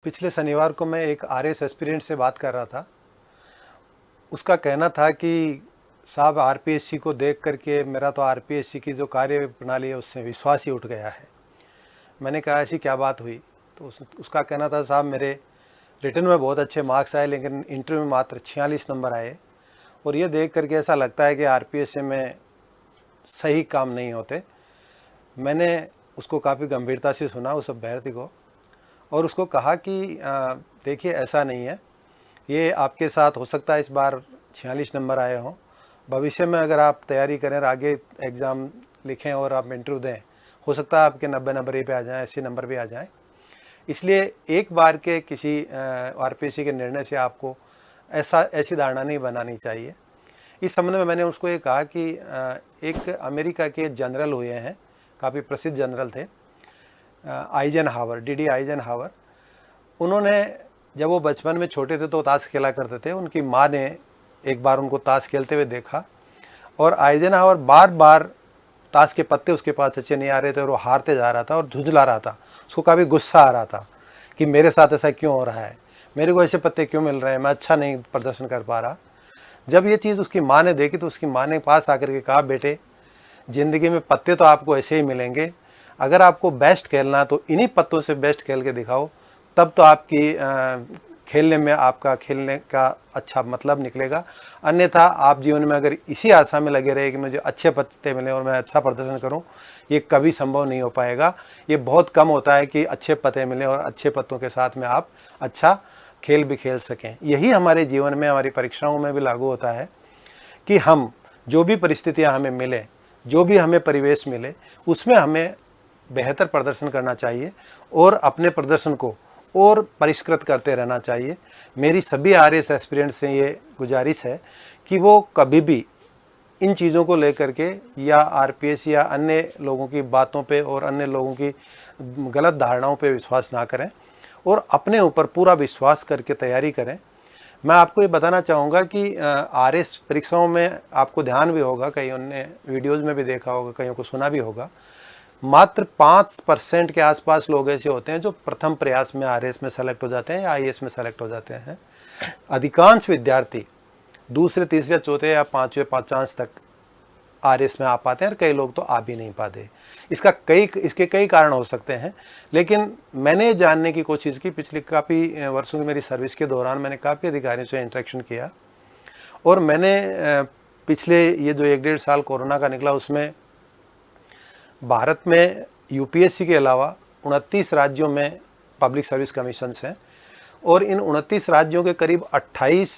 पिछले शनिवार को मैं एक आरएस एस्पिरेंट से बात कर रहा था। उसका कहना था कि साहब आरपीएससी को देख करके मेरा तो आरपीएससी की जो कार्य प्रणाली है उससे विश्वास ही उठ गया है। मैंने कहा ऐसी क्या बात हुई? तो उसका कहना था साहब मेरे रिटन में बहुत अच्छे मार्क्स आए लेकिन इंटरव्यू में मात्र 46 नंबर आए और ये देख करके ऐसा लगता है कि आरपीएससी में सही काम नहीं होते। मैंने उसको काफ़ी गंभीरता से सुना उस अभ्यर्थी को और उसको कहा कि देखिए ऐसा नहीं है, ये आपके साथ हो सकता है इस बार 46 नंबर आए हों, भविष्य में अगर आप तैयारी करें और आगे एग्ज़ाम लिखें और आप इंटरव्यू दें, हो सकता है आपके 90 नंबर ही पे आ जाएँ, 80 नंबर भी आ जाएँ। इसलिए एक बार के किसी आरपीएससी के निर्णय से आपको ऐसी धारणा नहीं बनानी चाहिए। इस संबंध में मैंने उसको ये कहा कि एक अमेरिका के जनरल हुए हैं, काफ़ी प्रसिद्ध जनरल थे, आइजनहावर, डीडी आइजनहावर। उन्होंने जब वो बचपन में छोटे थे तो ताश खेला करते थे। उनकी माँ ने एक बार उनको ताश खेलते हुए देखा और आइजनहावर बार बार ताश के पत्ते उसके पास अच्छे नहीं आ रहे थे और वो हारते जा रहा था और झुंझला रहा था। उसको काफ़ी गुस्सा आ रहा था कि मेरे साथ ऐसा क्यों हो रहा है, मेरे को ऐसे पत्ते क्यों मिल रहे हैं, मैं अच्छा नहीं प्रदर्शन कर पा रहा। जब ये चीज़ उसकी माँ ने देखी तो उसकी माँ ने पास आकर के कहा, बेटे ज़िंदगी में पत्ते तो आपको ऐसे ही मिलेंगे, अगर आपको बेस्ट खेलना तो इन्हीं पत्तों से बेस्ट खेल के दिखाओ, तब तो आपकी खेलने में आपका खेलने का अच्छा मतलब निकलेगा। अन्यथा आप जीवन में अगर इसी आशा में लगे रहे कि मुझे अच्छे पत्ते मिलें और मैं अच्छा प्रदर्शन करूं, ये कभी संभव नहीं हो पाएगा। ये बहुत कम होता है कि अच्छे पत्ते मिलें और अच्छे पत्तों के साथ में आप अच्छा खेल भी खेल सकें। यही हमारे जीवन में, हमारी परीक्षाओं में भी लागू होता है कि हम जो भी परिस्थितियाँ हमें मिले, जो भी हमें परिवेश मिले, उसमें हमें बेहतर प्रदर्शन करना चाहिए और अपने प्रदर्शन को और परिष्कृत करते रहना चाहिए। मेरी सभी आरएस एस्पिरेंट से ये गुजारिश है कि वो कभी भी इन चीज़ों को लेकर के या आरपीएस या अन्य लोगों की बातों पे और अन्य लोगों की गलत धारणाओं पे विश्वास ना करें और अपने ऊपर पूरा विश्वास करके तैयारी करें। मैं आपको ये बताना चाहूँगा कि आरएस परीक्षाओं में आपको ध्यान भी होगा, कईयों ने वीडियोज़ में भी देखा होगा, कईयों को सुना भी होगा, मात्र 5% के आसपास लोग ऐसे होते हैं जो प्रथम प्रयास में आरएस में सेलेक्ट हो जाते हैं या आईएएस में सेलेक्ट हो जाते हैं। अधिकांश विद्यार्थी दूसरे, तीसरे, चौथे या पाँचवें चांस तक आरएस में आ पाते हैं और कई लोग तो आ भी नहीं पाते। इसके कई कारण हो सकते हैं, लेकिन मैंने जानने की कोशिश की। पिछले काफ़ी वर्षों की मेरी सर्विस के दौरान मैंने काफ़ी अधिकारियों से इंटरेक्शन किया और मैंने पिछले ये जो 1-1.5 साल कोरोना का निकला उसमें भारत में यूपीएससी के अलावा 29 राज्यों में पब्लिक सर्विस कमीशंस हैं और इन 29 राज्यों के करीब 28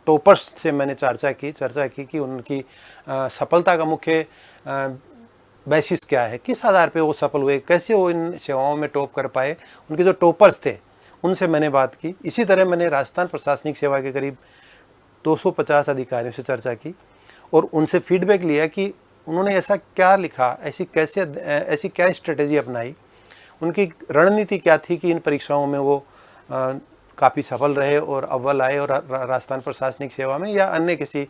टॉपर्स से मैंने चर्चा की कि उनकी सफलता का मुख्य बेसिस क्या है, किस आधार पे वो सफल हुए, कैसे वो इन सेवाओं में टॉप कर पाए। उनके जो टॉपर्स थे उनसे मैंने बात की। इसी तरह मैंने राजस्थान प्रशासनिक सेवा के करीब 250 अधिकारियों से चर्चा की और उनसे फीडबैक लिया कि उन्होंने ऐसा क्या लिखा, ऐसी क्या स्ट्रेटेजी अपनाई, उनकी रणनीति क्या थी कि इन परीक्षाओं में वो काफ़ी सफल रहे और अव्वल आए और राजस्थान प्रशासनिक सेवा में या अन्य किसी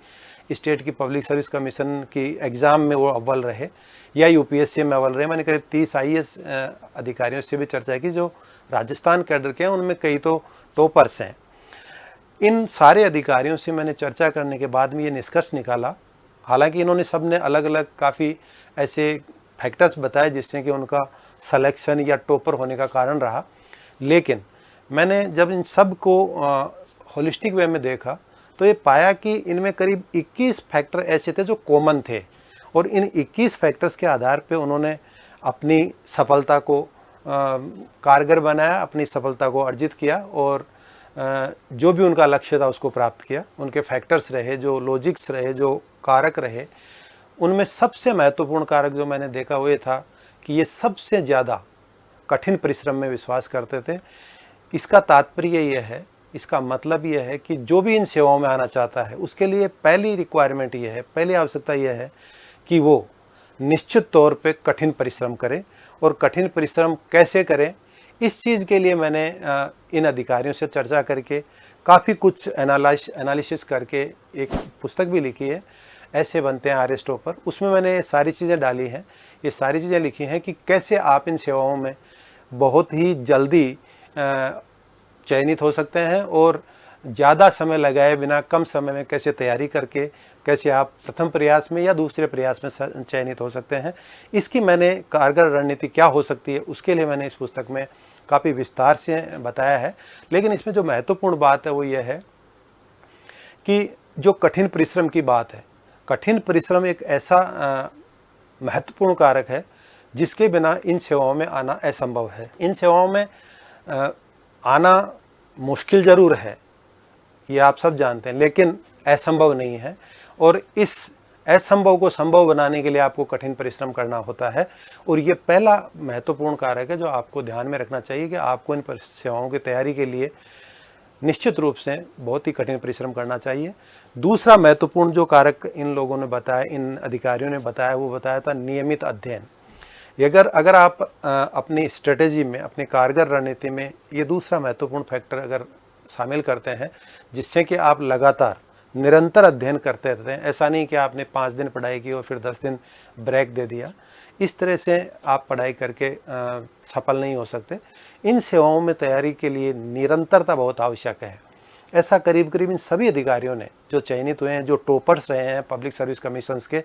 स्टेट की पब्लिक सर्विस कमीशन की एग्ज़ाम में वो अव्वल रहे या यूपीएससी में अव्वल रहे। मैंने करीब 30 आईएएस अधिकारियों से भी चर्चा की जो राजस्थान कैडर के हैं, उनमें कई तो टॉपर्स हैं। इन सारे अधिकारियों से मैंने चर्चा करने के बाद में ये निष्कर्ष निकाला, हालांकि इन्होंने सब ने अलग अलग काफ़ी ऐसे फैक्टर्स बताए जिससे कि उनका सिलेक्शन या टॉपर होने का कारण रहा, लेकिन मैंने जब इन सब को होलिस्टिक वे में देखा तो ये पाया कि इनमें करीब 21 फैक्टर ऐसे थे जो कॉमन थे और इन 21 फैक्टर्स के आधार पे उन्होंने अपनी सफलता को कारगर बनाया, अपनी सफलता को अर्जित किया और जो भी उनका लक्ष्य था उसको प्राप्त किया। उनके फैक्टर्स रहे, जो लॉजिक्स रहे, जो कारक रहे, उनमें सबसे महत्वपूर्ण कारक जो मैंने देखा वो ये था कि ये सबसे ज़्यादा कठिन परिश्रम में विश्वास करते थे। इसका तात्पर्य ये है, इसका मतलब ये है कि जो भी इन सेवाओं में आना चाहता है उसके लिए पहली रिक्वायरमेंट ये है, पहली आवश्यकता ये है कि वो निश्चित तौर पे कठिन परिश्रम करे। और कठिन परिश्रम कैसे करें, इस चीज़ के लिए मैंने इन अधिकारियों से चर्चा करके काफ़ी कुछ एनालिसिस करके एक पुस्तक भी लिखी है, ऐसे बनते हैं आरएस टॉपर। उसमें मैंने सारी चीज़ें डाली हैं, ये सारी चीज़ें लिखी हैं कि कैसे आप इन सेवाओं में बहुत ही जल्दी चयनित हो सकते हैं और ज़्यादा समय लगाए बिना कम समय में कैसे तैयारी करके कैसे आप प्रथम प्रयास में या दूसरे प्रयास में चयनित हो सकते हैं, इसकी मैंने कारगर रणनीति क्या हो सकती है उसके लिए मैंने इस पुस्तक में काफ़ी विस्तार से बताया है। लेकिन इसमें जो महत्वपूर्ण बात है वो ये है कि जो कठिन परिश्रम की बात है, कठिन परिश्रम एक ऐसा महत्वपूर्ण कारक है जिसके बिना इन सेवाओं में आना असंभव है। इन सेवाओं में आना मुश्किल ज़रूर है, ये आप सब जानते हैं, लेकिन असंभव नहीं है। और इस असंभव को संभव बनाने के लिए आपको कठिन परिश्रम करना होता है। और ये पहला महत्वपूर्ण कारक है जो आपको ध्यान में रखना चाहिए कि आपको इन सेवाओं की तैयारी के लिए निश्चित रूप से बहुत ही कठिन परिश्रम करना चाहिए। दूसरा महत्वपूर्ण जो कारक इन लोगों ने बताया, इन अधिकारियों ने बताया, वो बताया था नियमित अध्ययन। अगर आप अपनी स्ट्रेटेजी में, अपनी कारगर रणनीति में ये दूसरा महत्वपूर्ण फैक्टर अगर शामिल करते हैं जिससे कि आप लगातार निरंतर अध्ययन करते रहते हैं, ऐसा नहीं कि आपने 5 दिन पढ़ाई की और फिर 10 दिन ब्रेक दे दिया, इस तरह से आप पढ़ाई करके सफल नहीं हो सकते। इन सेवाओं में तैयारी के लिए निरंतरता बहुत आवश्यक है। ऐसा करीब करीब इन सभी अधिकारियों ने जो चयनित हुए हैं, जो टॉपर्स रहे हैं पब्लिक सर्विस कमीशंस के,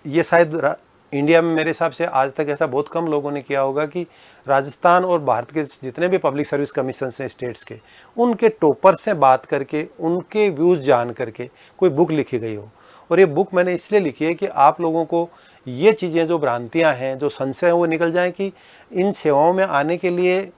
ये शायद इंडिया में मेरे हिसाब से आज तक ऐसा बहुत कम लोगों ने किया होगा कि राजस्थान और भारत के जितने भी पब्लिक सर्विस कमीशन हैं स्टेट्स के, उनके टॉपर से बात करके, उनके व्यूज़ जान करके कोई बुक लिखी गई हो। और ये बुक मैंने इसलिए लिखी है कि आप लोगों को ये चीज़ें, जो भ्रांतियाँ हैं, जो संशय हैं, वो निकल जाएँ कि इन सेवाओं में आने के लिए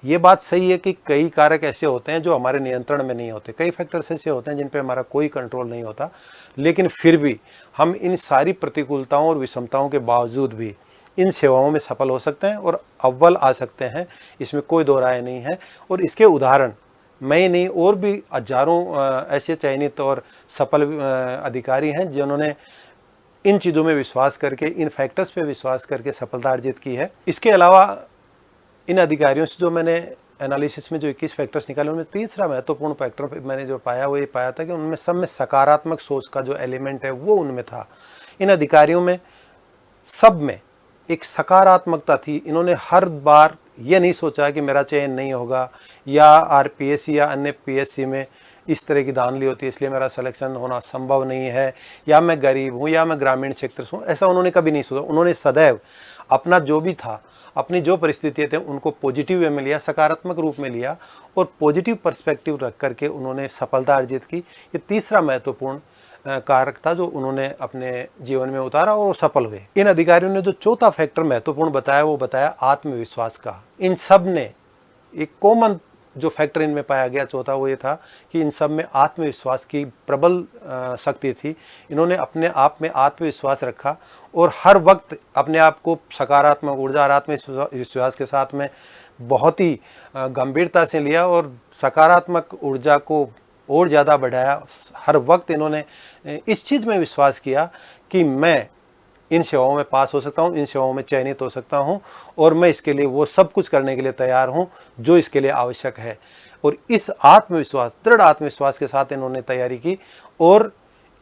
ये बात सही है कि कई कारक ऐसे होते हैं जो हमारे नियंत्रण में नहीं होते, कई फैक्टर्स ऐसे होते हैं जिन पे हमारा कोई कंट्रोल नहीं होता, लेकिन फिर भी हम इन सारी प्रतिकूलताओं और विषमताओं के बावजूद भी इन सेवाओं में सफल हो सकते हैं और अव्वल आ सकते हैं, इसमें कोई दो राय नहीं है। और इसके उदाहरण मैं ही नहीं, और भी हजारों ऐसे चयनित और सफल अधिकारी हैं जिन्होंने इन चीज़ों में विश्वास करके, इन फैक्टर्स पे विश्वास करके सफलता अर्जित की है। इसके अलावा इन अधिकारियों से जो मैंने एनालिसिस में जो 21 फैक्टर्स निकाले, उनमें तीसरा महत्वपूर्ण फैक्टर मैंने जो पाया वो ये पाया था कि उनमें सब में सकारात्मक सोच का जो एलिमेंट है वो उनमें था। इन अधिकारियों में सब में एक सकारात्मकता थी। इन्होंने हर बार ये नहीं सोचा कि मेरा चयन नहीं होगा, या आरपीएससी या अन्य पीएससी में इस तरह की धांधली होती है इसलिए मेरा सिलेक्शन होना संभव नहीं है, या मैं गरीब हूँ, या मैं ग्रामीण क्षेत्र से हूँ, ऐसा उन्होंने कभी नहीं सोचा। उन्होंने सदैव अपना जो भी था, अपनी जो परिस्थितियाँ थे, उनको पॉजिटिव वे में लिया, सकारात्मक रूप में लिया और पॉजिटिव पर्सपेक्टिव रख करके उन्होंने सफलता अर्जित की। ये तीसरा महत्वपूर्ण कारक था जो उन्होंने अपने जीवन में उतारा और वो सफल हुए। इन अधिकारियों ने जो चौथा फैक्टर महत्वपूर्ण बताया वो बताया आत्मविश्वास का। इन सब ने एक कॉमन जो फैक्टर इनमें पाया गया चौथा, वो ये था कि इन सब में आत्मविश्वास की प्रबल शक्ति थी। इन्होंने अपने आप में आत्मविश्वास रखा और हर वक्त अपने आप को सकारात्मक ऊर्जा और आत्मविश्वास के साथ में बहुत ही गंभीरता से लिया और सकारात्मक ऊर्जा को और ज़्यादा बढ़ाया। हर वक्त इन्होंने इस चीज़ में विश्वास किया कि मैं इन सेवाओं में पास हो सकता हूँ, इन सेवाओं में चयनित हो सकता हूँ और मैं इसके लिए वो सब कुछ करने के लिए तैयार हूँ जो इसके लिए आवश्यक है। और इस आत्मविश्वास, दृढ़ आत्मविश्वास के साथ इन्होंने तैयारी की और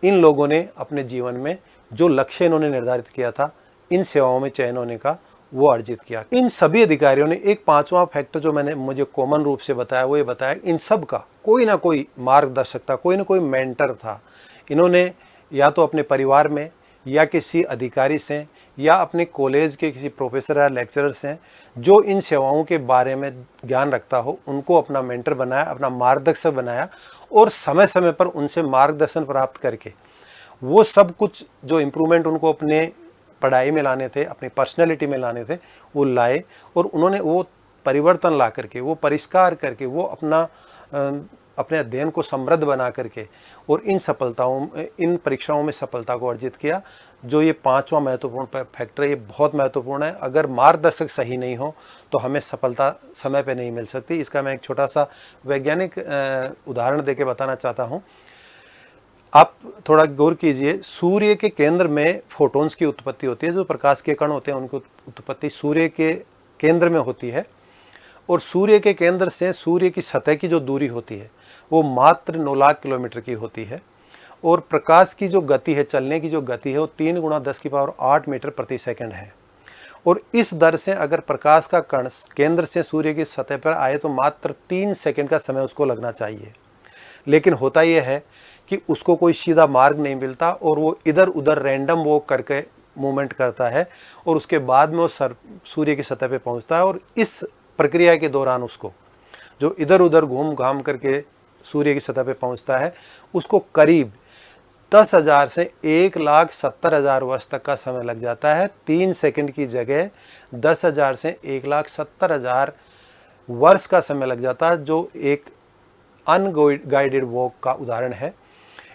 इन लोगों ने अपने जीवन में जो लक्ष्य इन्होंने निर्धारित किया था इन सेवाओं में चयन होने का, वो अर्जित किया। इन सभी अधिकारियों ने एक पांचवा फैक्टर जो मैंने मुझे कॉमन रूप से बताया वो ये बताया, इन सब का कोई ना कोई मार्गदर्शक था, कोई ना कोई मेंटर था। इन्होंने या तो अपने परिवार में या किसी अधिकारी से या अपने कॉलेज के किसी प्रोफेसर या लेक्चरर से जो इन सेवाओं के बारे में ज्ञान रखता हो, उनको अपना मेंटर बनाया, अपना मार्गदर्शक बनाया और समय समय पर उनसे मार्गदर्शन प्राप्त करके वो सब कुछ जो इम्प्रूवमेंट उनको अपने पढ़ाई में लाने थे, अपनी पर्सनैलिटी में लाने थे, वो लाए और उन्होंने वो परिवर्तन ला करके, वो परिष्कार करके, वो अपने अध्ययन को समृद्ध बना करके और इन परीक्षाओं में सफलता को अर्जित किया। जो ये पांचवा महत्वपूर्ण फैक्टर है, ये बहुत महत्वपूर्ण है। अगर मार्गदर्शक सही नहीं हो तो हमें सफलता समय पे नहीं मिल सकती। इसका मैं एक छोटा सा वैज्ञानिक उदाहरण देके बताना चाहता हूँ। आप थोड़ा गौर कीजिए, सूर्य के केंद्र में फोटॉन्स की उत्पत्ति होती है, जो प्रकाश के कण होते हैं उनकी उत्पत्ति सूर्य के केंद्र में होती है और सूर्य के केंद्र से सूर्य की सतह की जो दूरी होती है वो मात्र 9 लाख किलोमीटर की होती है और प्रकाश की जो गति है, चलने की जो गति है, वो 3 × 10⁸ मीटर प्रति सेकंड है। और इस दर से अगर प्रकाश का कण केंद्र से सूर्य की सतह पर आए तो मात्र 3 सेकंड का समय उसको लगना चाहिए। लेकिन होता यह है कि उसको कोई सीधा मार्ग नहीं मिलता और वो इधर उधर रैंडम वॉक करके मूवमेंट करता है और उसके बाद में वो सूर्य की सतह पे पहुंचता है। और इस प्रक्रिया के दौरान उसको जो इधर उधर घूम घाम करके सूर्य की सतह पे पहुंचता है उसको करीब 10,000 से 1,70,000 वर्ष तक का समय लग जाता है। 3 सेकंड की जगह 10,000 से 1,70,000 वर्ष का समय लग जाता है, जो एक अनगाइडेड वॉक का उदाहरण है।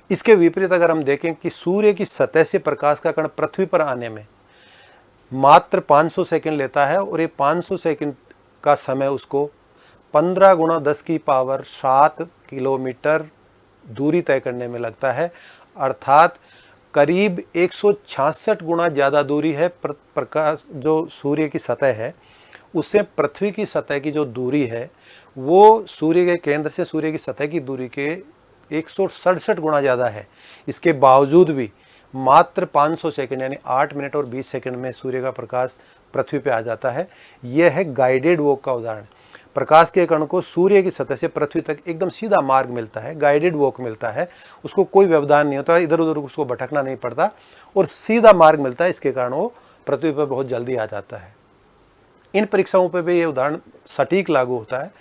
इसके विपरीत अगर हम देखें कि सूर्य की सतह से प्रकाश का कण पृथ्वी पर आने में मात्र 500 सेकंड लेता है और ये 500 सेकंड का समय उसको 15 गुणा 10 की पावर 7 किलोमीटर दूरी तय करने में लगता है, अर्थात करीब 166 गुना ज़्यादा दूरी है। प्रकाश जो सूर्य की सतह है उससे पृथ्वी की सतह की जो दूरी है वो सूर्य के केंद्र से सूर्य की सतह की दूरी के 167 गुना ज़्यादा है। इसके बावजूद भी मात्र 500 सेकंड यानी 8 मिनट और 20 सेकंड में सूर्य का प्रकाश पृथ्वी पे आ जाता है। यह है गाइडेड वॉक का उदाहरण। प्रकाश के कण को सूर्य की सतह से पृथ्वी तक एकदम सीधा मार्ग मिलता है, गाइडेड वॉक मिलता है, उसको कोई व्यवधान नहीं होता, इधर उधर उसको भटकना नहीं पड़ता और सीधा मार्ग मिलता है। इसके कारण वो पृथ्वी पर बहुत जल्दी आ जाता है। इन परीक्षाओं पर भी ये उदाहरण सटीक लागू होता है।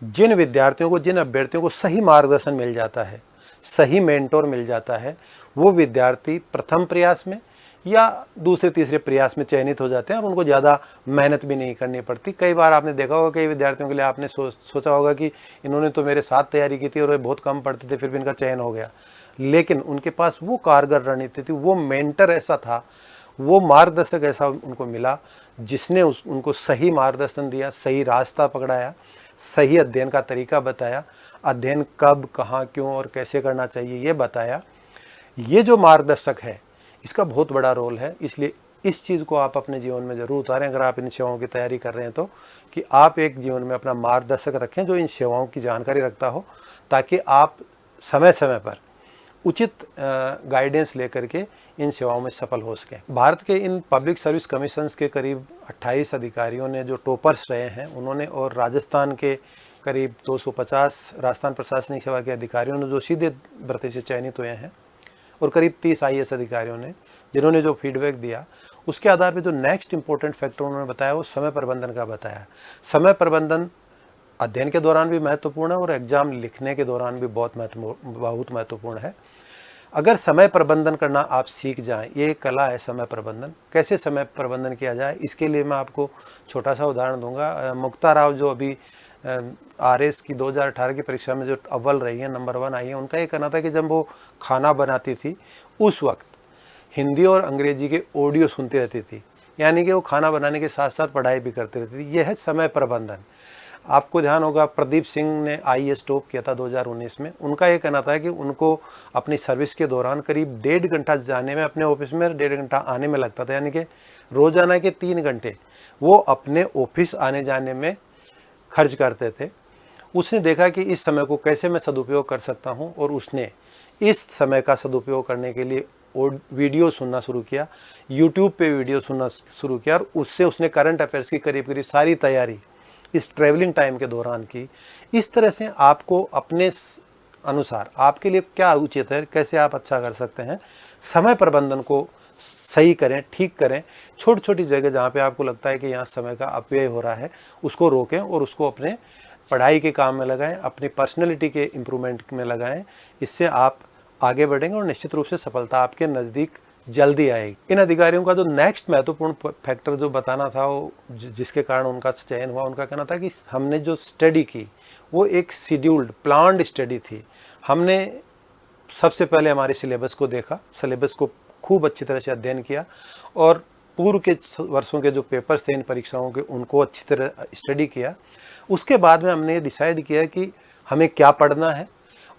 जिन विद्यार्थियों को, जिन अभ्यर्थियों को सही मार्गदर्शन मिल जाता है, सही मेंटोर मिल जाता है, वो विद्यार्थी प्रथम प्रयास में या दूसरे तीसरे प्रयास में चयनित हो जाते हैं और उनको ज़्यादा मेहनत भी नहीं करनी पड़ती। कई बार आपने देखा होगा, कई विद्यार्थियों के लिए आपने सोचा होगा कि इन्होंने तो मेरे साथ तैयारी की थी और वे बहुत कम पढ़ते थे, फिर भी इनका चयन हो गया। लेकिन उनके पास वो कारगर रणनीति थी, वो मेंटर ऐसा था, वो मार्गदर्शक ऐसा उनको मिला जिसने उनको सही मार्गदर्शन दिया, सही रास्ता पकड़ाया, सही अध्ययन का तरीका बताया, अध्ययन कब, कहाँ, क्यों और कैसे करना चाहिए ये बताया। ये जो मार्गदर्शक है इसका बहुत बड़ा रोल है। इसलिए इस चीज़ को आप अपने जीवन में ज़रूर उतारें अगर आप इन सेवाओं की तैयारी कर रहे हैं तो, कि आप एक जीवन में अपना मार्गदर्शक रखें जो इन सेवाओं की जानकारी रखता हो, ताकि आप समय समय पर उचित गाइडेंस लेकर के इन सेवाओं में सफल हो सकें। भारत के इन पब्लिक सर्विस कमीशंस के करीब 28 अधिकारियों ने जो टॉपर्स रहे हैं उन्होंने, और राजस्थान के करीब 250 राजस्थान प्रशासनिक सेवा के अधिकारियों ने जो सीधे भर्ती से चयनित हुए हैं, और करीब 30 IAS अधिकारियों ने जिन्होंने जो फीडबैक दिया, उसके आधार पर जो नेक्स्ट इंपॉर्टेंट फैक्टर उन्होंने बताया वो समय प्रबंधन का बताया। समय प्रबंधन अध्ययन के दौरान भी महत्वपूर्ण है और एग्ज़ाम लिखने के दौरान भी बहुत महत्वपूर्ण है। अगर समय प्रबंधन करना आप सीख जाएं, ये एक कला है समय प्रबंधन। कैसे समय प्रबंधन किया जाए, इसके लिए मैं आपको छोटा सा उदाहरण दूंगा। मुक्ता राव जो अभी RS की 2018 की परीक्षा में जो अव्वल रही है, नंबर 1 आई है, उनका ये कहना था कि जब वो खाना बनाती थी उस वक्त हिंदी और अंग्रेजी के ऑडियो सुनती रहती थी, यानी कि वो खाना बनाने के साथ साथ पढ़ाई भी करती रहती थी। यह है समय प्रबंधन। आपको ध्यान होगा प्रदीप सिंह ने IAS टॉप किया था 2019 में। उनका ये कहना था कि उनको अपनी सर्विस के दौरान करीब 1.5 घंटा जाने में अपने ऑफिस में, 1.5 घंटा आने में लगता था, यानी कि रोजाना के 3 घंटे वो अपने ऑफिस आने जाने में खर्च करते थे। उसने देखा कि इस समय को कैसे मैं सदुपयोग कर सकता हूँ, और उसने इस समय का सदुपयोग करने के लिए वीडियो सुनना शुरू किया, यूट्यूब पे वीडियो सुनना शुरू किया, और उससे उसने करंट अफेयर्स की करीब करीब सारी तैयारी इस ट्रैवलिंग टाइम के दौरान की। इस तरह से आपको अपने अनुसार आपके लिए क्या उचित है, कैसे आप अच्छा कर सकते हैं, समय प्रबंधन को सही करें, ठीक करें। छोटी छोटी जगह जहाँ पे आपको लगता है कि यहाँ समय का अपव्यय हो रहा है उसको रोकें और उसको अपने पढ़ाई के काम में लगाएं, अपनी पर्सनैलिटी के इम्प्रूवमेंट में लगाएं। इससे आप आगे बढ़ेंगे और निश्चित रूप से सफलता आपके नज़दीक जल्दी आएगी। इन अधिकारियों का जो नेक्स्ट महत्वपूर्ण फैक्टर जो बताना था, वो जिसके कारण उनका चयन हुआ, उनका कहना था कि हमने जो स्टडी की वो एक शेड्यूल्ड प्लान्ड स्टडी थी। हमने सबसे पहले हमारे सिलेबस को देखा, सिलेबस को खूब अच्छी तरह से अध्ययन किया, और पूर्व के वर्षों के जो पेपर्स थे इन परीक्षाओं के उनको अच्छी तरह स्टडी किया। उसके बाद में हमने डिसाइड किया कि हमें क्या पढ़ना है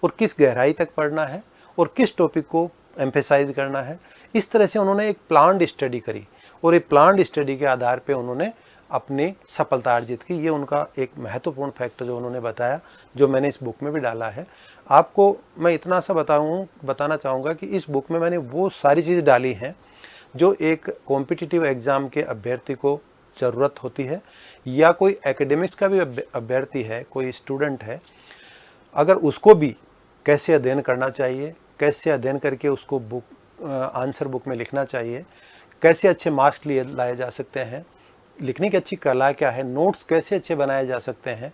और किस गहराई तक पढ़ना है और किस टॉपिक को एम्फेसाइज करना है। इस तरह से उन्होंने एक प्लान्ड स्टडी करी और एक प्लान्ड स्टडी के आधार पे उन्होंने अपनी सफलता अर्जित की। ये उनका एक महत्वपूर्ण फैक्टर जो उन्होंने बताया, जो मैंने इस बुक में भी डाला है। आपको मैं इतना सा बताना चाहूँगा कि इस बुक में मैंने वो सारी चीज़ डाली हैं जो एक कॉम्पिटिटिव एग्ज़ाम के अभ्यर्थी को ज़रूरत होती है, या कोई एकेडमिक्स का भी अभ्यर्थी है, कोई स्टूडेंट है, अगर उसको भी कैसे अध्ययन करना चाहिए, कैसे अध्ययन करके उसको आंसर बुक में लिखना चाहिए, कैसे अच्छे मार्क्स लाए जा सकते हैं, लिखने की अच्छी कला क्या है, नोट्स कैसे अच्छे बनाए जा सकते हैं,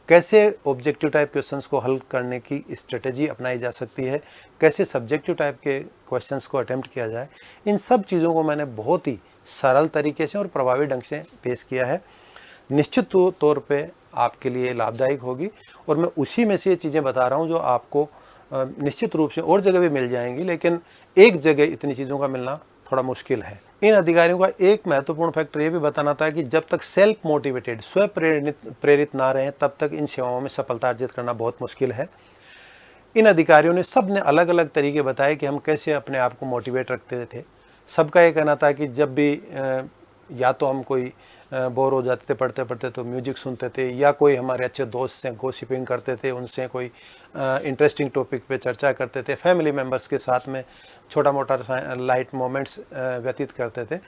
कैसे ऑब्जेक्टिव टाइप क्वेश्चंस को हल करने की स्ट्रेटजी अपनाई जा सकती है, कैसे सब्जेक्टिव टाइप के क्वेश्चंस को अटेम्प्ट किया जाए, इन सब चीज़ों को मैंने बहुत ही सरल तरीके से और प्रभावी ढंग से पेश किया है। निश्चित तौर पे आपके लिए लाभदायक होगी, और मैं उसी में से ये चीज़ें बता रहा हूँ जो आपको निश्चित रूप से और जगह भी मिल जाएंगी, लेकिन एक जगह इतनी चीज़ों का मिलना थोड़ा मुश्किल है। इन अधिकारियों का एक महत्वपूर्ण फैक्टर ये भी बताना था कि जब तक सेल्फ मोटिवेटेड, स्व प्रेरित ना रहें, तब तक इन सेवाओं में सफलता अर्जित करना बहुत मुश्किल है। इन अधिकारियों ने सब ने अलग अलग तरीके बताए कि हम कैसे अपने आप को मोटिवेट रखते थे। सबका ये कहना था कि जब भी या तो हम कोई बोर हो जाते थे पढ़ते पढ़ते तो म्यूजिक सुनते थे, या कोई हमारे अच्छे दोस्त से गॉसिपिंग करते थे, उनसे कोई इंटरेस्टिंग टॉपिक पे चर्चा करते थे, फैमिली मेम्बर्स के साथ में छोटा मोटा लाइट मोमेंट्स व्यतीत करते थे।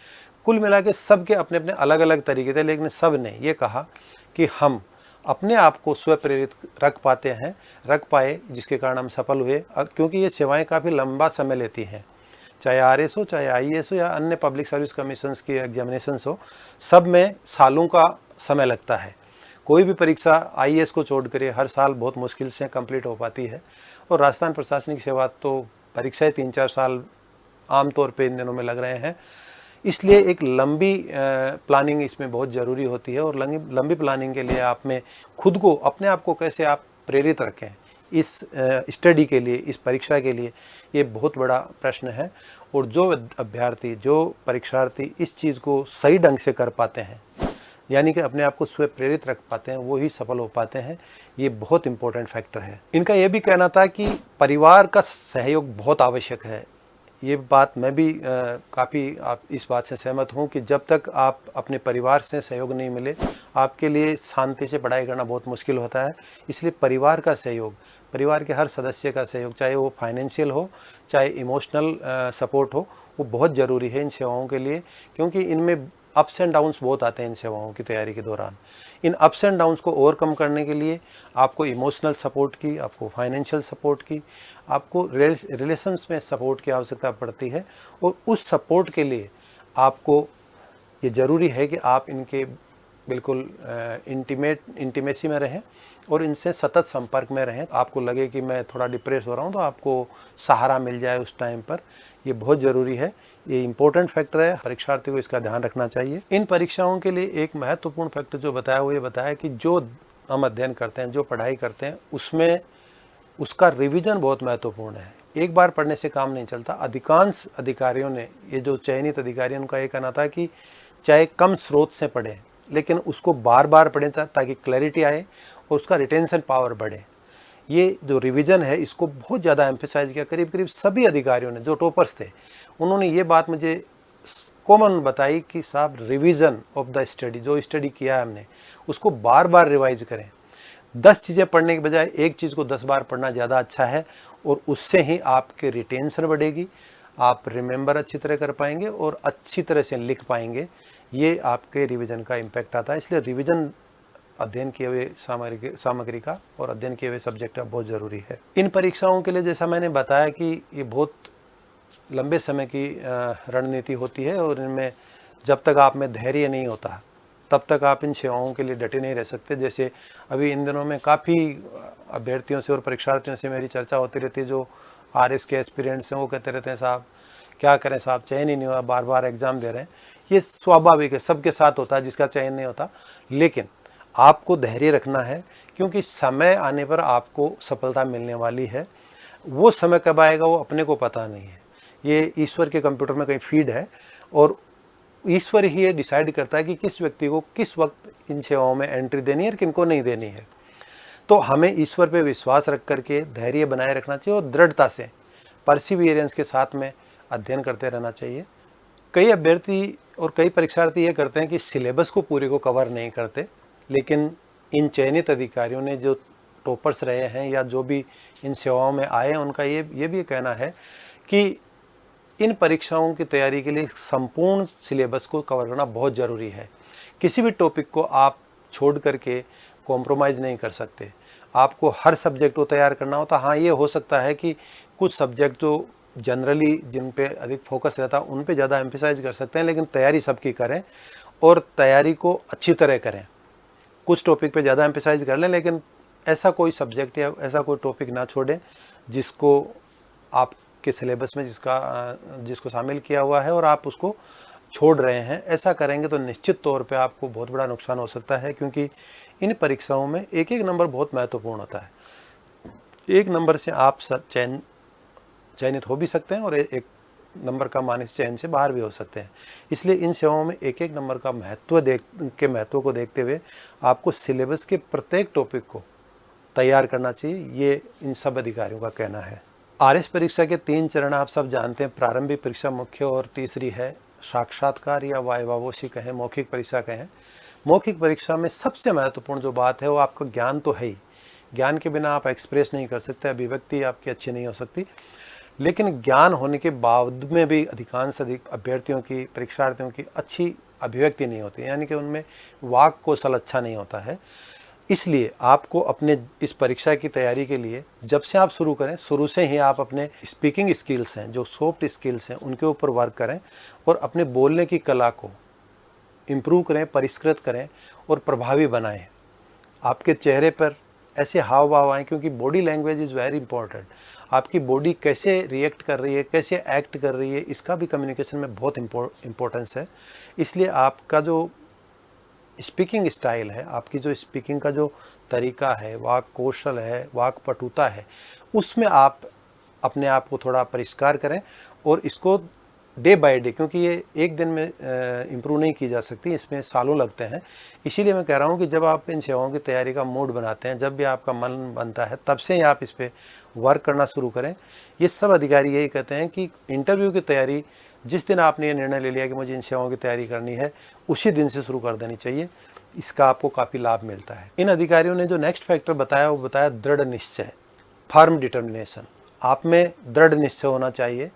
कुल मिला के सब के अपने अपने अलग अलग तरीके थे, लेकिन सब ने ये कहा कि हम अपने आप को स्व प्रेरित रख पाए, जिसके कारण हम सफल हुए, क्योंकि ये सेवाएँ काफ़ी लंबा समय लेती हैं। चाहे आरएस हो, चाहे आईएएस हो, या अन्य पब्लिक सर्विस कमीशंस की एग्जामिनेशंस हो, सब में सालों का समय लगता है। कोई भी परीक्षा आईएएस को छोड़ कर हर साल बहुत मुश्किल से कंप्लीट हो पाती है, और राजस्थान प्रशासनिक सेवा तो परीक्षाएं 3-4 साल आमतौर पे इन दिनों में लग रहे हैं। इसलिए एक लंबी प्लानिंग इसमें बहुत ज़रूरी होती है, और लंबी प्लानिंग के लिए आप में खुद को, अपने आप को कैसे आप प्रेरित रखें इस स्टडी के लिए, इस परीक्षा के लिए, ये बहुत बड़ा प्रश्न है। और जो अभ्यर्थी, जो परीक्षार्थी इस चीज़ को सही ढंग से कर पाते हैं, यानी कि अपने आप को स्व प्रेरित रख पाते हैं, वो ही सफल हो पाते हैं। ये बहुत इंपॉर्टेंट फैक्टर है। इनका ये भी कहना था कि परिवार का सहयोग बहुत आवश्यक है। ये बात मैं भी काफ़ी इस बात से सहमत हूँ कि जब तक आप अपने परिवार से सहयोग नहीं मिले, आपके लिए शांति से पढ़ाई करना बहुत मुश्किल होता है। इसलिए परिवार का सहयोग, परिवार के हर सदस्य का सहयोग, चाहे वो फाइनेंशियल हो, चाहे इमोशनल सपोर्ट हो, वो बहुत ज़रूरी है इन सेवाओं के लिए, क्योंकि इनमें अप्स एंड डाउन्स बहुत आते हैं इन सेवाओं की तैयारी के दौरान। इन अप्स एंड डाउन्स को ओवरकम करने के लिए आपको इमोशनल सपोर्ट की, आपको फाइनेंशियल सपोर्ट की, आपको रिलेशंस में सपोर्ट की आवश्यकता पड़ती है। और उस सपोर्ट के लिए आपको ये ज़रूरी है कि आप इनके बिल्कुल इंटीमेसी में रहें और इनसे सतत संपर्क में रहें। आपको लगे कि मैं थोड़ा डिप्रेस हो रहा हूँ तो आपको सहारा मिल जाए उस टाइम पर, ये बहुत ज़रूरी है। ये इम्पोर्टेंट फैक्टर है, परीक्षार्थी को इसका ध्यान रखना चाहिए। इन परीक्षाओं के लिए एक महत्वपूर्ण फैक्टर जो बताया वो ये बताया कि जो हम अध्ययन करते हैं, जो पढ़ाई करते हैं, उसमें उसका रिवीजन बहुत महत्वपूर्ण है। एक बार पढ़ने से काम नहीं चलता। अधिकांश अधिकारियों ने, ये जो चयनित अधिकारी, उनका ये कहना था कि चाहे कम स्रोत से पढ़ें, लेकिन उसको बार बार पढ़ें ताकि क्लैरिटी आए और उसका रिटेंशन पावर बढ़े। ये जो रिवीजन है इसको बहुत ज़्यादा एम्फेसाइज किया। करीब करीब सभी अधिकारियों ने, जो टॉपर्स थे, उन्होंने ये बात मुझे कॉमन बताई कि साहब रिवीजन ऑफ द स्टडी, जो स्टडी किया है हमने उसको बार बार रिवाइज करें। 10 चीज़ें पढ़ने के बजाय एक चीज़ को 10 बार पढ़ना ज़्यादा अच्छा है, और उससे ही आपके रिटेंशन बढ़ेगी, आप रिमेंबर अच्छी तरह कर पाएंगे और अच्छी तरह से लिख पाएंगे। ये आपके रिवीजन का इम्पैक्ट आता है। इसलिए रिवीजन अध्ययन किए हुए सामग्री का और अध्ययन किए हुए सब्जेक्ट का बहुत ज़रूरी है। इन परीक्षाओं के लिए जैसा मैंने बताया कि ये बहुत लंबे समय की रणनीति होती है, और इनमें जब तक आप में धैर्य नहीं होता तब तक आप इन सेवाओं के लिए डटे नहीं रह सकते। जैसे अभी इन दिनों में काफ़ी अभ्यर्थियों से और परीक्षार्थियों से मेरी चर्चा होती रहती है, जो आरएस के एस्पिरेंट्स हैं, वो कहते रहते हैं साहब क्या करें साहब, चयन ही नहीं हुआ, बार बार एग्ज़ाम दे रहे हैं। ये स्वाभाविक है, सबके साथ होता है जिसका चयन नहीं होता। लेकिन आपको धैर्य रखना है, क्योंकि समय आने पर आपको सफलता मिलने वाली है। वो समय कब आएगा वो अपने को पता नहीं है। ये ईश्वर के कंप्यूटर में कहीं फीड है, और ईश्वर ही ये डिसाइड करता है कि किस व्यक्ति को किस वक्त इन सेवाओं में एंट्री देनी है और किनको नहीं देनी है। तो हमें ईश्वर पे विश्वास रख करके धैर्य बनाए रखना चाहिए, और दृढ़ता से, परसिवियरेंस के साथ में अध्ययन करते रहना चाहिए। कई अभ्यर्थी और कई परीक्षार्थी ये करते हैं कि सिलेबस को पूरे को कवर नहीं करते, लेकिन इन चयनित अधिकारियों ने, जो टॉपर्स रहे हैं या जो भी इन सेवाओं में आए हैं, उनका ये भी कहना है कि इन परीक्षाओं की तैयारी के लिए संपूर्ण सिलेबस को कवर करना बहुत ज़रूरी है। किसी भी टॉपिक को आप छोड़ करके कॉम्प्रोमाइज़ नहीं कर सकते। आपको हर सब्जेक्ट को तैयार करना होता। हाँ, ये हो सकता है कि कुछ सब्जेक्ट जो जनरली जिन पे अधिक फोकस रहता है उन पे ज़्यादा एम्फेसाइज कर सकते हैं, लेकिन तैयारी सबकी करें और तैयारी को अच्छी तरह करें। कुछ टॉपिक पे ज़्यादा एम्फेसाइज कर लें, लेकिन ऐसा कोई सब्जेक्ट या ऐसा कोई टॉपिक ना छोड़ें जिसको आपके सिलेबस में जिसको शामिल किया हुआ है और आप उसको छोड़ रहे हैं। ऐसा करेंगे तो निश्चित तौर पे आपको बहुत बड़ा नुकसान हो सकता है, क्योंकि इन परीक्षाओं में एक एक नंबर बहुत महत्वपूर्ण होता है। एक नंबर से आप चयनित हो भी सकते हैं और एक नंबर का मान इस चयन से बाहर भी हो सकते हैं। इसलिए इन सेवाओं में एक एक नंबर का महत्व को देखते हुए आपको सिलेबस के प्रत्येक टॉपिक को तैयार करना चाहिए, ये इन सब अधिकारियों का कहना है। आरएस परीक्षा के 3 चरण आप सब जानते हैं। प्रारंभिक परीक्षा मुख्य और तीसरी है साक्षात्कार या वाइवावोशी कहें, मौखिक परीक्षा कहें। मौखिक परीक्षा में सबसे महत्वपूर्ण जो बात है वो आपका ज्ञान तो है ही। ज्ञान के बिना आप एक्सप्रेस नहीं कर सकते, अभिव्यक्ति आपकी अच्छी नहीं हो सकती। लेकिन ज्ञान होने के बाद में भी अधिकांश अभ्यर्थियों की, परीक्षार्थियों की अच्छी अभिव्यक्ति नहीं होती, यानी कि उनमें वाक कौशल अच्छा नहीं होता है। इसलिए आपको अपने इस परीक्षा की तैयारी के लिए जब से आप शुरू करें, शुरू से ही आप अपने स्पीकिंग स्किल्स हैं, जो सॉफ्ट स्किल्स हैं, उनके ऊपर वर्क करें और अपने बोलने की कला को इम्प्रूव करें, परिष्कृत करें और प्रभावी बनाएं। आपके चेहरे पर ऐसे हाव भाव आएँ, क्योंकि body language is very important. आपकी बॉडी कैसे रिएक्ट कर रही है, कैसे एक्ट कर रही है, इसका भी कम्युनिकेशन में बहुत इम्पोर्टेंस है। इसलिए आपका जो स्पीकिंग स्टाइल है, आपकी जो स्पीकिंग का जो तरीका है, वाक कौशल है, वाक पटुता है, उसमें आप अपने आप को थोड़ा परिष्कार करें और इसको डे बाय डे, क्योंकि ये एक दिन में इम्प्रूव नहीं की जा सकती, इसमें सालों लगते हैं। इसीलिए मैं कह रहा हूँ कि जब आप इन सेवाओं की तैयारी का मूड बनाते हैं, जब भी आपका मन बनता है, तब से ही आप इस पर वर्क करना शुरू करें। ये सब अधिकारी यही कहते हैं कि इंटरव्यू की तैयारी जिस दिन आपने ये निर्णय ले लिया कि मुझे इन सेवाओं की तैयारी करनी है, उसी दिन से शुरू कर देनी चाहिए। इसका आपको काफ़ी लाभ मिलता है। इन अधिकारियों ने जो नेक्स्ट फैक्टर बताया वो बताया दृढ़ निश्चय, फर्म डिटर्मिनेशन। आप में दृढ़ निश्चय होना चाहिए।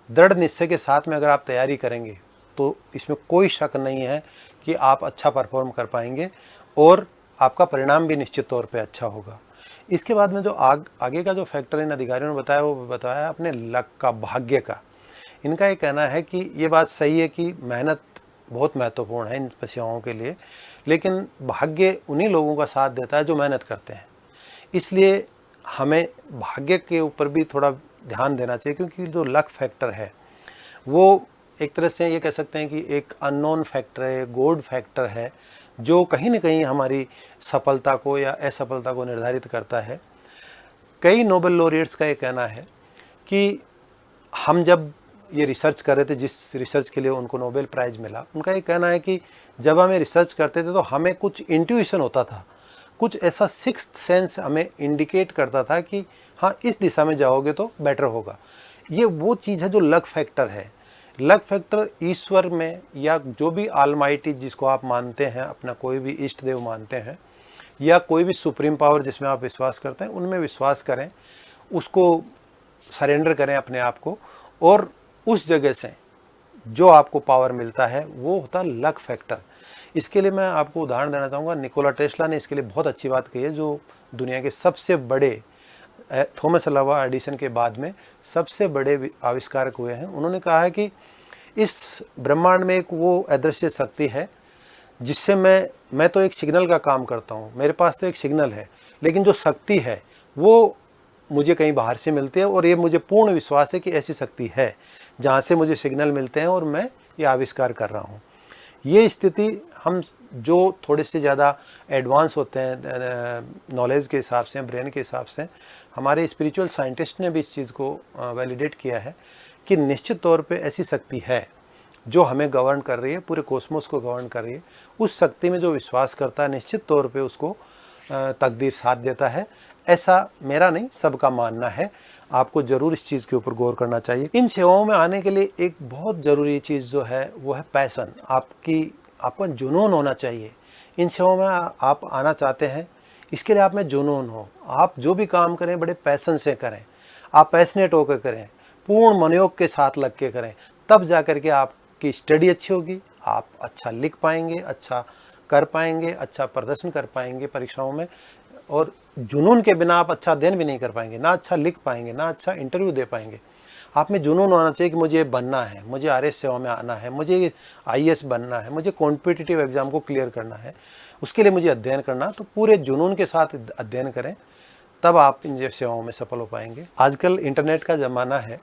दृढ़ निश्चय के साथ में अगर आप तैयारी करेंगे तो इसमें कोई शक नहीं है कि आप अच्छा परफॉर्म कर पाएंगे और आपका परिणाम भी निश्चित तौर पे अच्छा होगा। इसके बाद में जो आगे का जो फैक्टर इन अधिकारियों ने बताया वो बताया अपने लक का, भाग्य का। इनका ये कहना है कि ये बात सही है कि मेहनत बहुत महत्वपूर्ण है इन सेवाओं के लिए, लेकिन भाग्य उन्हीं लोगों का साथ देता है जो मेहनत करते हैं। इसलिए हमें भाग्य के ऊपर भी थोड़ा ध्यान देना चाहिए, क्योंकि जो लक फैक्टर है वो एक तरह से ये कह सकते हैं कि एक अननोन फैक्टर है, गॉड फैक्टर है, जो कहीं ना कहीं हमारी सफलता को या असफलता को निर्धारित करता है। कई नोबेल लॉरिएट्स का ये कहना है कि हम जब ये रिसर्च कर रहे थे, जिस रिसर्च के लिए उनको नोबेल प्राइज़ मिला, उनका ये कहना है कि जब हमें रिसर्च करते थे तो हमें कुछ इंट्यूशन होता था, कुछ ऐसा सिक्स्थ सेंस हमें इंडिकेट करता था कि हाँ, इस दिशा में जाओगे तो बेटर होगा। ये वो चीज़ है जो लक फैक्टर है। लक फैक्टर ईश्वर में या जो भी ऑलमाइटी जिसको आप मानते हैं, अपना कोई भी इष्ट देव मानते हैं, या कोई भी सुप्रीम पावर जिसमें आप विश्वास करते हैं, उनमें विश्वास करें, उसको सरेंडर करें अपने आप को, और उस जगह से जो आपको पावर मिलता है वो होता है लक फैक्टर। इसके लिए मैं आपको उदाहरण देना चाहूँगा। निकोला टेस्ला ने इसके लिए बहुत अच्छी बात कही है, जो दुनिया के सबसे बड़े, थॉमस अल्वा एडिसन के बाद में सबसे बड़े आविष्कारक हुए हैं। उन्होंने कहा है कि इस ब्रह्मांड में एक वो अदृश्य शक्ति है जिससे मैं तो एक सिग्नल का काम करता हूँ, मेरे पास तो एक सिग्नल है, लेकिन जो शक्ति है वो मुझे कहीं बाहर से मिलती है, और ये मुझे पूर्ण विश्वास है कि ऐसी शक्ति है जहाँ से मुझे सिग्नल मिलते हैं और मैं ये आविष्कार कर रहा हूँ। ये स्थिति हम जो थोड़े से ज़्यादा एडवांस होते हैं नॉलेज के हिसाब से, ब्रेन के हिसाब से, हमारे स्पिरिचुअल साइंटिस्ट ने भी इस चीज़ को वैलिडेट किया है कि निश्चित तौर पे ऐसी शक्ति है जो हमें गवर्न कर रही है, पूरे कॉस्मोस को गवर्न कर रही है। उस शक्ति में जो विश्वास करता है निश्चित तौर पे उसको तकदीर साथ देता है। ऐसा मेरा नहीं, सबका मानना है। आपको ज़रूर इस चीज़ के ऊपर गौर करना चाहिए। इन सेवाओं में आने के लिए एक बहुत ज़रूरी चीज़ जो है वो है पैसन। आपका जुनून होना चाहिए। इन सेवाओं में आप आना चाहते हैं, इसके लिए आप में जुनून हो। आप जो भी काम करें बड़े पैसन से करें, आप पैशनेट होकर करें, पूर्ण मनोयोग के साथ लग के करें, तब जा कर के आपकी स्टडी अच्छी होगी, आप अच्छा लिख पाएंगे, अच्छा कर पाएंगे, अच्छा प्रदर्शन कर पाएंगे परीक्षाओं में। और जुनून के बिना आप अच्छा अध्ययन भी नहीं कर पाएंगे, ना अच्छा लिख पाएंगे, ना अच्छा इंटरव्यू दे पाएंगे। आप में जुनून होना चाहिए कि मुझे बनना है, मुझे आरएस सेवा में आना है, मुझे आईएएस बनना है, मुझे कॉम्पिटिटिव एग्ज़ाम को क्लियर करना है, उसके लिए मुझे अध्ययन करना। तो पूरे जुनून के साथ अध्ययन करें, तब आप इन सेवाओं में सफल हो पाएंगे। आजकल इंटरनेट का ज़माना है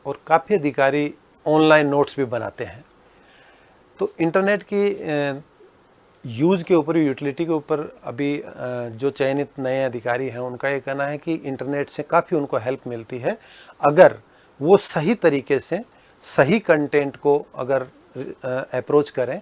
और काफ़ी अधिकारी ऑनलाइन नोट्स भी बनाते हैं। तो इंटरनेट की यूज़ के ऊपर, यूटिलिटी के ऊपर अभी जो चयनित नए अधिकारी हैं उनका ये कहना है कि इंटरनेट से काफ़ी उनको हेल्प मिलती है। अगर वो सही तरीके से सही कंटेंट को अगर अप्रोच करें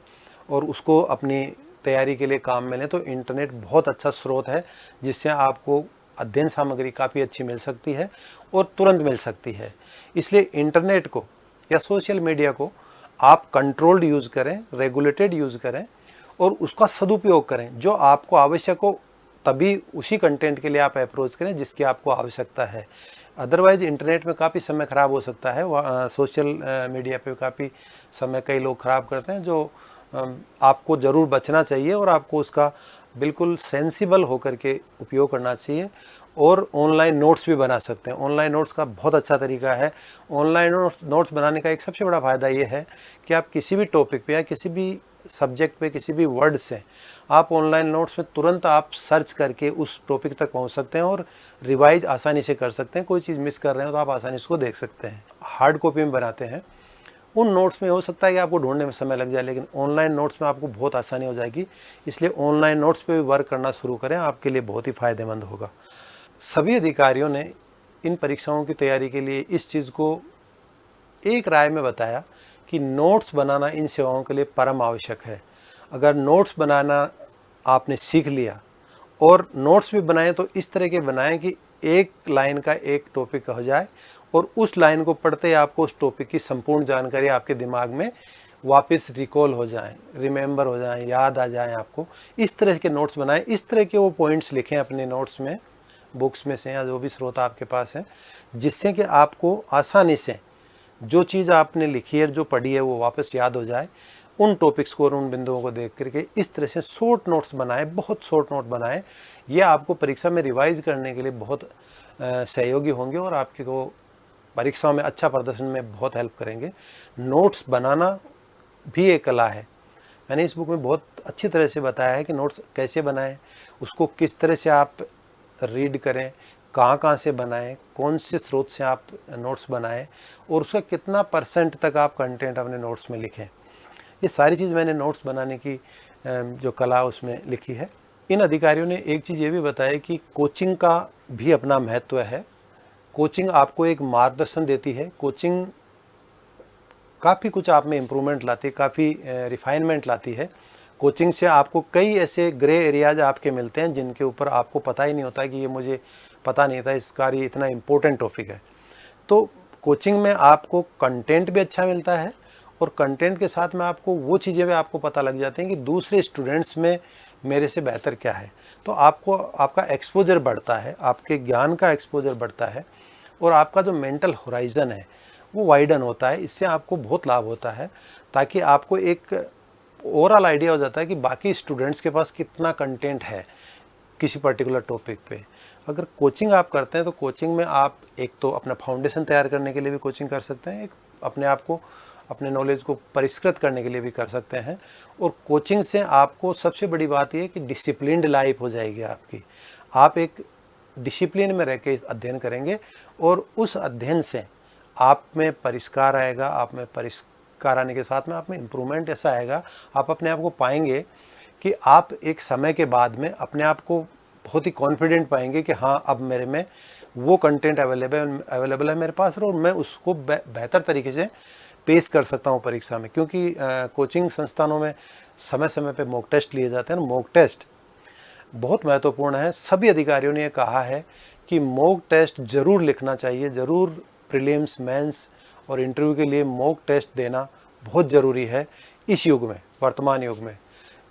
और उसको अपनी तैयारी के लिए काम में लें, तो इंटरनेट बहुत अच्छा स्रोत है जिससे आपको अध्ययन सामग्री काफ़ी अच्छी मिल सकती है और तुरंत मिल सकती है। इसलिए इंटरनेट को या सोशल मीडिया को आप कंट्रोल्ड यूज़ करें, रेगुलेटेड यूज़ करें और उसका सदुपयोग करें। जो आपको आवश्यक हो तभी उसी कंटेंट के लिए आप अप्रोच करें जिसकी आपको आवश्यकता है। अदरवाइज़ इंटरनेट में काफ़ी समय ख़राब हो सकता है। सोशल मीडिया पे काफ़ी समय कई लोग ख़राब करते हैं, जो आपको ज़रूर बचना चाहिए और आपको उसका बिल्कुल सेंसिबल होकर के उपयोग करना चाहिए। और ऑनलाइन नोट्स भी बना सकते हैं। ऑनलाइन नोट्स का बहुत अच्छा तरीका है। ऑनलाइन नोट्स बनाने का एक सबसे बड़ा फ़ायदा ये है कि आप किसी भी टॉपिक पे या किसी भी सब्जेक्ट पे, किसी भी वर्ड से आप ऑनलाइन नोट्स में तुरंत आप सर्च करके उस टॉपिक तक पहुंच सकते हैं और रिवाइज आसानी से कर सकते हैं। कोई चीज़ मिस कर रहे हो तो आप आसानी से उसको देख सकते हैं। हार्ड कॉपी में बनाते हैं, उन नोट्स में हो सकता है कि आपको ढूंढने में समय लग जाए, लेकिन ऑनलाइन नोट्स में आपको बहुत आसानी हो जाएगी। इसलिए ऑनलाइन नोट्स पे भी वर्क करना शुरू करें, आपके लिए बहुत ही फ़ायदेमंद होगा। सभी अधिकारियों ने इन परीक्षाओं की तैयारी के लिए इस चीज़ को एक राय में बताया कि नोट्स बनाना इन सेवाओं के लिए परम आवश्यक है। अगर नोट्स बनाना आपने सीख लिया और नोट्स भी बनाएं तो इस तरह के बनाएं कि एक लाइन का एक टॉपिक हो जाए और उस लाइन को पढ़ते ही आपको उस टॉपिक की संपूर्ण जानकारी आपके दिमाग में वापस रिकॉल हो जाए, रिमेंबर हो जाए, याद आ जाए आपको। इस तरह के नोट्स बनाएं, इस तरह के वो पॉइंट्स लिखें अपने नोट्स में, बुक्स में से या जो भी स्रोत आपके पास है, जिससे कि आपको आसानी से जो चीज़ आपने लिखी है, जो पढ़ी है, वो वापस याद हो जाए। उन टॉपिक्स को और उन बिंदुओं को देख करके इस तरह से शॉर्ट नोट्स बनाएं, बहुत शॉर्ट नोट बनाएं। ये आपको परीक्षा में रिवाइज करने के लिए बहुत सहयोगी होंगे और आपके को परीक्षाओं में अच्छा प्रदर्शन में बहुत हेल्प करेंगे। नोट्स बनाना भी एक कला है। मैंने इस बुक में बहुत अच्छी तरह से बताया है कि नोट्स कैसे बनाएं, उसको किस तरह से आप रीड करें, कहाँ से बनाएं, कौन से स्रोत से आप नोट्स बनाएं और उसका कितना % तक आप कंटेंट अपने नोट्स में लिखें। ये सारी चीज़ मैंने नोट्स बनाने की जो कला उसमें लिखी है। इन अधिकारियों ने एक चीज़ ये भी बताया कि कोचिंग का भी अपना महत्व है। कोचिंग आपको एक मार्गदर्शन देती है। कोचिंग काफ़ी कुछ आप में इम्प्रूवमेंट लाती है, काफ़ी रिफाइनमेंट लाती है। कोचिंग से आपको कई ऐसे ग्रे एरियाज आपके मिलते हैं जिनके ऊपर आपको पता ही नहीं होता कि ये मुझे पता नहीं था, इसका ये इतना इम्पोर्टेंट टॉपिक है। तो कोचिंग में आपको कंटेंट भी अच्छा मिलता है और कंटेंट के साथ में आपको वो चीज़ें भी आपको पता लग जाती हैं कि दूसरे स्टूडेंट्स में मेरे से बेहतर क्या है। तो आपको आपका एक्सपोजर बढ़ता है, आपके ज्ञान का एक्सपोजर बढ़ता है और आपका जो मेंटल होराइज़न है वो वाइडन होता है। इससे आपको बहुत लाभ होता है, ताकि आपको एक ओवरऑल आइडिया हो जाता है कि बाकी स्टूडेंट्स के पास कितना कंटेंट है किसी पर्टिकुलर टॉपिक पे। अगर कोचिंग आप करते हैं तो कोचिंग में आप एक तो अपना फाउंडेशन तैयार करने के लिए भी कोचिंग कर सकते हैं, एक अपने आप को, अपने नॉलेज को परिष्कृत करने के लिए भी कर सकते हैं। और कोचिंग से आपको सबसे बड़ी बात यह है कि डिसिप्लिन्ड लाइफ हो जाएगी आपकी। आप एक डिसिप्लिन में रह के अध्ययन करेंगे और उस अध्ययन से आप में परिष्कार आएगा। आप में परिष्कार आने के साथ में आप में इम्प्रूवमेंट ऐसा आएगा, आप अपने आप को पाएंगे कि आप एक समय के बाद में अपने आप को बहुत ही कॉन्फिडेंट पाएंगे कि हाँ, अब मेरे में वो कंटेंट अवेलेबल है मेरे पास और मैं उसको बेहतर तरीके से पेश कर सकता हूँ परीक्षा में। क्योंकि कोचिंग संस्थानों में समय समय पे मॉक टेस्ट लिए जाते हैं। मॉक टेस्ट बहुत महत्वपूर्ण है। सभी अधिकारियों ने कहा है कि मॉक टेस्ट ज़रूर लिखना चाहिए, ज़रूर प्रीलिम्स, मेंस और इंटरव्यू के लिए मॉक टेस्ट देना बहुत ज़रूरी है इस युग में, वर्तमान युग में।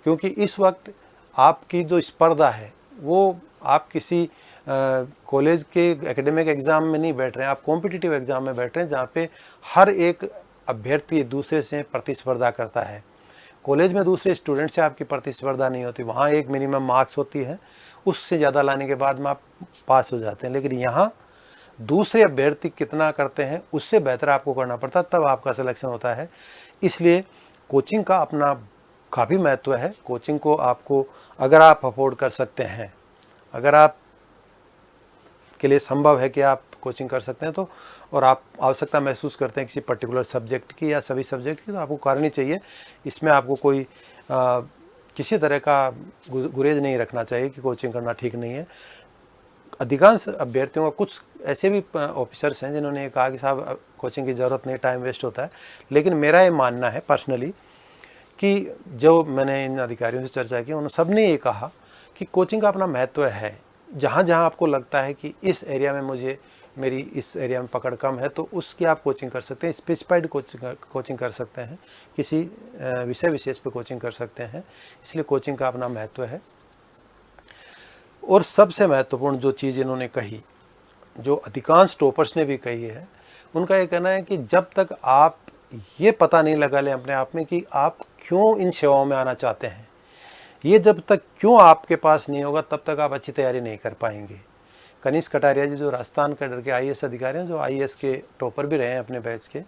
क्योंकि इस वक्त आपकी जो स्पर्धा है वो आप किसी कॉलेज के एकेडमिक एग्ज़ाम में नहीं बैठ रहे हैं, आप कॉम्पिटिटिव एग्ज़ाम में बैठ रहे हैं जहाँ पे हर एक अभ्यर्थी दूसरे से प्रतिस्पर्धा करता है। कॉलेज में दूसरे स्टूडेंट से आपकी प्रतिस्पर्धा नहीं होती, वहाँ एक मिनिमम मार्क्स होती है, उससे ज़्यादा लाने के बाद में आप पास हो जाते हैं। लेकिन यहाँ दूसरे अभ्यर्थी कितना करते हैं उससे बेहतर आपको करना पड़ता है, तब आपका सिलेक्शन होता है। इसलिए कोचिंग का अपना काफ़ी महत्व है। कोचिंग को आपको अगर आप अफोर्ड कर सकते हैं, अगर आप के लिए संभव है कि आप कोचिंग कर सकते हैं तो, और आप आवश्यकता महसूस करते हैं किसी पर्टिकुलर सब्जेक्ट की या सभी सब्जेक्ट की, तो आपको करनी चाहिए। इसमें आपको कोई किसी तरह का गुरेज नहीं रखना चाहिए कि कोचिंग करना ठीक नहीं है। अधिकांश अभ्यर्थियों का, कुछ ऐसे भी ऑफिसर्स हैं जिन्होंने ये कहा कि साहब कोचिंग की ज़रूरत नहीं, टाइम वेस्ट होता है। लेकिन मेरा ये मानना है पर्सनली कि जो मैंने इन अधिकारियों से चर्चा की, उन्होंने सबने ये कहा कि कोचिंग का अपना महत्व है। जहाँ जहाँ आपको लगता है कि इस एरिया में मेरी इस एरिया में पकड़ कम है, तो उसकी आप कोचिंग कर सकते हैं, स्पेसिफाइड कोचिंग कर सकते हैं, किसी विषय विशेष पे कोचिंग कर सकते हैं। इसलिए कोचिंग का अपना महत्व है। और सबसे महत्वपूर्ण जो चीज़ इन्होंने कही, जो अधिकांश टॉपर्स ने भी कही है, उनका ये कहना है कि जब तक आप ये पता नहीं लगा लें अपने आप में कि आप क्यों इन सेवाओं में आना चाहते हैं, ये जब तक क्यों आपके पास नहीं होगा, तब तक आप अच्छी तैयारी नहीं कर पाएंगे। कनिष्क कटारिया जी जो राजस्थान कैडर के आईएएस अधिकारी हैं, जो आईएएस के टॉपर भी रहे हैं अपने बैच के,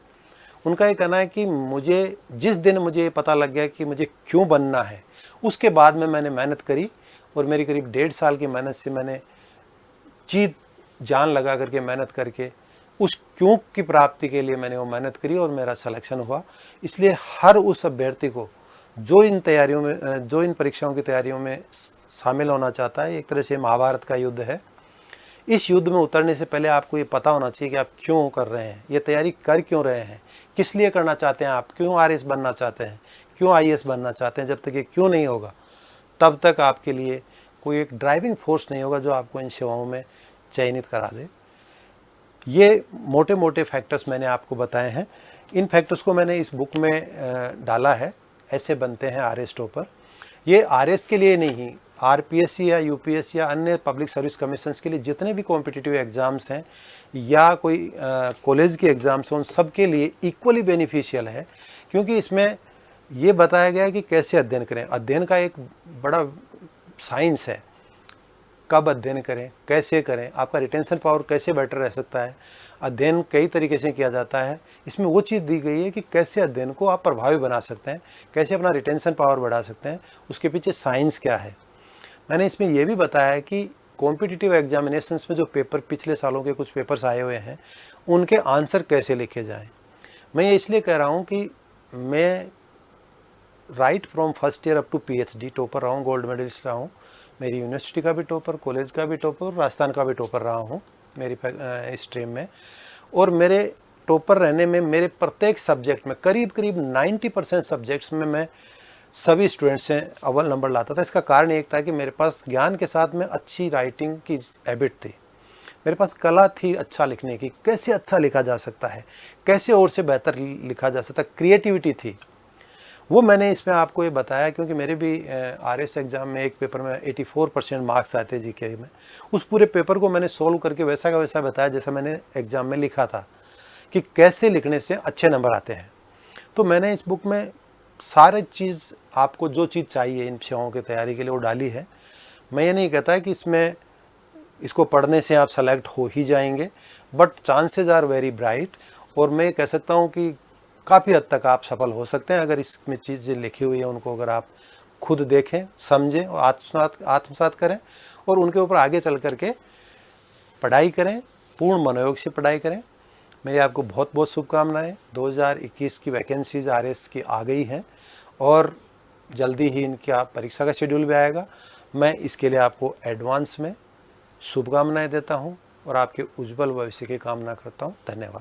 उनका ये कहना है कि जिस दिन मुझे ये पता लग गया कि मुझे क्यों बनना है, उसके बाद में मैंने मेहनत करी, और मेरी करीब 1.5 साल की मेहनत से मैंने जी जान लगा करके मेहनत करके उस क्यों की प्राप्ति के लिए मैंने वो मेहनत करी और मेरा सिलेक्शन हुआ। इसलिए हर उस अभ्यर्थी को जो इन परीक्षाओं की तैयारियों में शामिल होना चाहता है, एक तरह से महाभारत का युद्ध है। इस युद्ध में उतरने से पहले आपको ये पता होना चाहिए कि आप क्यों कर रहे हैं, ये तैयारी कर क्यों रहे हैं, किस लिए करना चाहते हैं, आप क्यों आरएस बनना चाहते हैं, क्यों आईएएस बनना चाहते हैं। जब तक ये क्यों नहीं होगा, तब तक आपके लिए कोई एक ड्राइविंग फोर्स नहीं होगा जो आपको इन सेवाओं में चयनित करा दे। ये मोटे मोटे फैक्टर्स मैंने आपको बताए हैं। इन फैक्टर्स को मैंने इस बुक में डाला है, ऐसे बनते हैं आरएस टॉपर। ये आरएस के लिए नहीं, आरपीएससी या यूपीएससी या अन्य पब्लिक सर्विस कमीशंस के लिए जितने भी कॉम्पिटिटिव एग्ज़ाम्स हैं या कोई कॉलेज के एग्ज़ाम्स हैं, उन सब के लिए इक्वली बेनिफिशियल है। क्योंकि इसमें ये बताया गया है कि कैसे अध्ययन करें। अध्ययन का एक बड़ा साइंस है, कब अध्ययन करें, कैसे करें, आपका रिटेंशन पावर कैसे बेटर रह सकता है। अध्ययन कई तरीके से किया जाता है, इसमें वो चीज़ दी गई है कि कैसे अध्ययन को आप प्रभावी बना सकते हैं, कैसे अपना रिटेंशन पावर बढ़ा सकते हैं, उसके पीछे साइंस क्या है। मैंने इसमें यह भी बताया है कि कॉम्पिटिटिव एग्जामिनेशंस में जो पेपर, पिछले सालों के कुछ पेपर्स आए हुए हैं, उनके आंसर कैसे लिखे जाएँ। मैं ये इसलिए कह रहा हूँ कि मैं right from first year up to PhD topper रहा हूँ, गोल्ड मेडलिस्ट रहा हूँ। मेरी यूनिवर्सिटी का भी टॉपर, कॉलेज का भी टॉपर, राजस्थान का भी टॉपर रहा हूँ मेरी स्ट्रीम में। और मेरे टॉपर रहने में मेरे प्रत्येक सब्जेक्ट में करीब 90% सब्जेक्ट्स में मैं सभी स्टूडेंट्स से अव्वल नंबर लाता था। इसका कारण एक था कि मेरे पास ज्ञान के साथ में अच्छी राइटिंग की हैबिट थी, मेरे पास कला थी अच्छा लिखने की, कैसे अच्छा लिखा जा सकता है, कैसे और से बेहतर लिखा जा सकता है, क्रिएटिविटी थी। वो मैंने इसमें आपको ये बताया क्योंकि मेरे भी आरएस एग्ज़ाम में एक पेपर में 84% मार्क्स आए थे जीके में। उस पूरे पेपर को मैंने सोल्व करके वैसा का वैसा बताया जैसा मैंने एग्ज़ाम में लिखा था कि कैसे लिखने से अच्छे नंबर आते हैं। तो मैंने इस बुक में सारे चीज़, आपको जो चीज़ चाहिए इन सेवाओं की तैयारी के लिए, वो डाली है। मैं ये नहीं कहता कि इसको पढ़ने से आप सेलेक्ट हो ही जाएंगे, but chances are very bright. और मैं कह सकता हूँ कि काफ़ी हद तक आप सफल हो सकते हैं अगर इसमें चीज़ें लिखी हुई है उनको अगर आप खुद देखें, समझें और आत्मसात करें और उनके ऊपर आगे चल करके पढ़ाई करें, पूर्ण मनोयोग से पढ़ाई करें। मेरी आपको बहुत बहुत शुभकामनाएं। 2021 की वैकेंसीज आरएस की आ गई हैं और जल्दी ही इनका परीक्षा का शेड्यूल भी आएगा। मैं इसके लिए आपको एडवांस में शुभकामनाएं देता हूं और आपके उज्जवल भविष्य की कामना करता हूं। धन्यवाद।